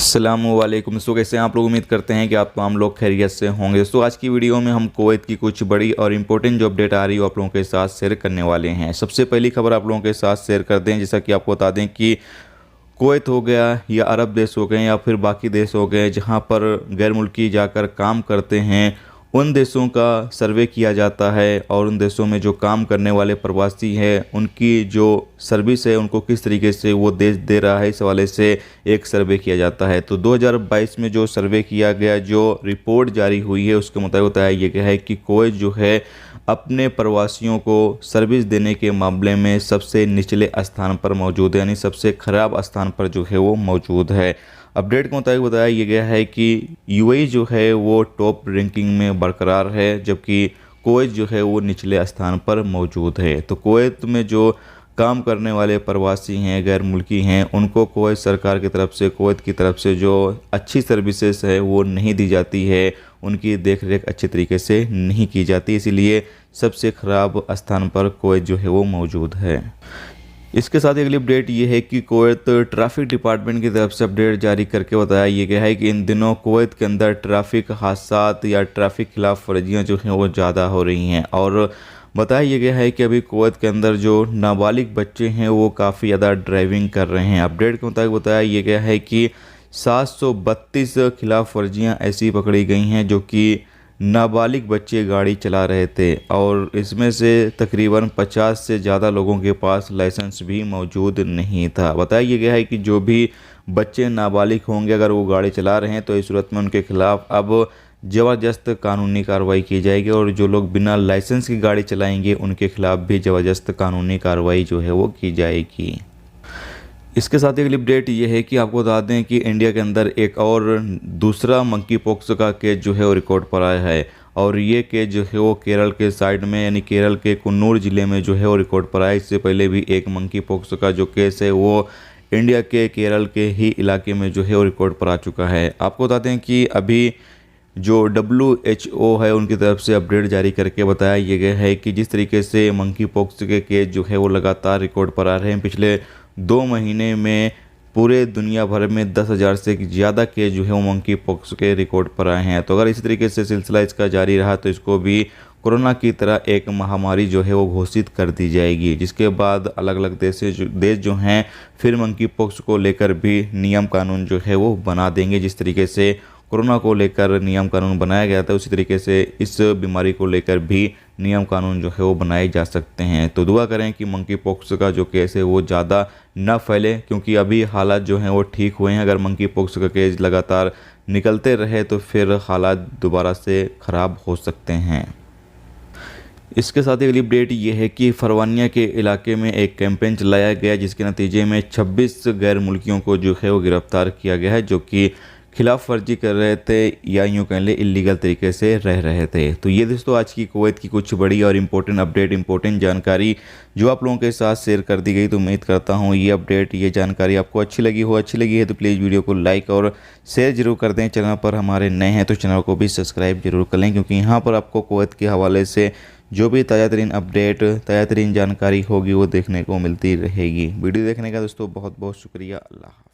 अस्सलामुअलैकुम। दोस्तों कैसे हैं आप लोग। उम्मीद करते हैं कि आप तमाम लोग खैरियत से होंगे। दोस्तों आज की वीडियो में हम कुवैत की कुछ बड़ी और इम्पोर्टेंट जो अपडेट आ रही है आप लोगों के साथ शेयर करने वाले हैं। सबसे पहली खबर आप लोगों के साथ शेयर कर दें, जैसा कि आपको बता दें कि कुवैत हो गया या अरब देश हो गए या फिर बाकी देश हो गए जहां पर गैर मुल्की जाकर काम करते हैं, उन देशों का सर्वे किया जाता है और उन देशों में जो काम करने वाले प्रवासी हैं उनकी जो सर्विस है उनको किस तरीके से वो देश दे रहा है, इस हवाले से एक सर्वे किया जाता है। तो 2022 में जो सर्वे किया गया, जो रिपोर्ट जारी हुई है, उसके मुताबिक बताया ये गया है कि कुवैत जो है अपने प्रवासियों को सर्विस देने के मामले में सबसे निचले स्थान पर मौजूद है, यानी सबसे ख़राब स्थान पर जो है वो मौजूद है। अपडेट के मुताबिक बताया ये गया है कि यूएई जो है वो टॉप रैंकिंग में बरकरार है, जबकि कुवैत जो है वो निचले स्थान पर मौजूद है। तो कुवैत में जो काम करने वाले प्रवासी हैं, गैर मुल्की हैं, उनको कुवैत सरकार की तरफ से, कुवैत की तरफ से जो अच्छी सर्विसेज है वो नहीं दी जाती है, उनकी देख रेख अच्छे तरीके से नहीं की जाती, इसीलिए सबसे ख़राब स्थान पर कुवैत जो है वो मौजूद है। इसके साथ अगली अपडेट ये है कि कुवैत ट्रैफिक डिपार्टमेंट की तरफ से अपडेट जारी करके बताया ये गया है कि इन दिनों कुवैत के अंदर ट्रैफिक हादसात या ट्रैफिक खिलाफ वर्जियाँ जो हैं वो ज़्यादा हो रही हैं। और बताया ये गया है कि अभी कुवैत के अंदर जो नाबालिग बच्चे हैं वो काफ़ी ज़्यादा ड्राइविंग कर रहे हैं। अपडेट के मुताबिक बताया ये गया है कि 732 खिलाफ वर्जियाँ ऐसी पकड़ी गई हैं जो कि नाबालिग बच्चे गाड़ी चला रहे थे, और इसमें से तकरीबन 50 से ज़्यादा लोगों के पास लाइसेंस भी मौजूद नहीं था। बताया ये गया है कि जो भी बच्चे नाबालिग होंगे अगर वो गाड़ी चला रहे हैं तो इस सूरत में उनके खिलाफ अब ज़बरदस्त कानूनी कार्रवाई की जाएगी, और जो लोग बिना लाइसेंस की गाड़ी चलाएंगे उनके खिलाफ भी ज़बरदस्त कानूनी कार्रवाई जो है वो की जाएगी। इसके साथ एक अपडेट ये है कि आपको बता दें कि इंडिया के अंदर एक और दूसरा मंकी पॉक्स का केस जो है वो रिकॉर्ड पर आया है, और ये केस जो है वो केरल के साइड में यानी केरल के कुन्नूर ज़िले में जो है वो रिकॉर्ड पर आया। इससे पहले भी एक मंकी पॉक्स का जो केस है वो इंडिया के केरल के ही इलाके में जो है वो रिकॉर्ड पर आ चुका है। आपको बता दें कि अभी जो WHO है उनकी तरफ से अपडेट जारी करके बताया ये गया है कि जिस तरीके से मंकी पॉक्स के केस जो है वो लगातार रिकॉर्ड पर आ रहे हैं, पिछले 2 महीने में पूरे दुनिया भर में 10,000 से ज़्यादा केस जो है वो मंकी पॉक्स के रिकॉर्ड पर आए हैं। तो अगर इसी तरीके से सिलसिला इसका जारी रहा तो इसको भी कोरोना की तरह एक महामारी जो है वो घोषित कर दी जाएगी, जिसके बाद अलग अलग देश जो हैं फिर मंकी पॉक्स को लेकर भी नियम कानून जो है वो बना देंगे। जिस तरीके से कोरोना को लेकर नियम कानून बनाया गया था उसी तरीके से इस बीमारी को लेकर भी नियम कानून जो है वो बनाए जा सकते हैं। तो दुआ करें कि मंकी पॉक्स का जो केस है वो ज़्यादा न फैले, क्योंकि अभी हालात जो हैं वो ठीक हुए हैं। अगर मंकी पॉक्स का केस लगातार निकलते रहे तो फिर हालात दोबारा से ख़राब हो सकते हैं। इसके साथ ही अगली अपडेट ये है कि फरवानिया के इलाके में एक कैंपेन चलाया गया जिसके नतीजे में 26 गैर मुल्कियों को जो है वो गिरफ्तार किया गया है, जो कि खिलाफ वर्जी कर रहे थे या यूँ कह लें इलीगल तरीके से रह रहे थे। तो ये दोस्तों आज की कुवैत की कुछ बड़ी और इम्पोर्टेंट अपडेट, इम्पोर्टेंट जानकारी जो आप लोगों के साथ शेयर कर दी गई। तो उम्मीद करता हूँ ये अपडेट, ये जानकारी आपको अच्छी लगी है तो प्लीज़ वीडियो को लाइक और शेयर जरूर कर दें। चैनल पर हमारे नए हैं तो चैनल को भी सब्सक्राइब जरूर कर लें, क्योंकि यहाँ पर आपको कुवैत के हवाले से जो भी ताज़ा तरीन अपडेट, ताज़ा तरीन जानकारी होगी वो देखने को मिलती रहेगी। वीडियो देखने का दोस्तों बहुत बहुत शुक्रिया। अल्लाह।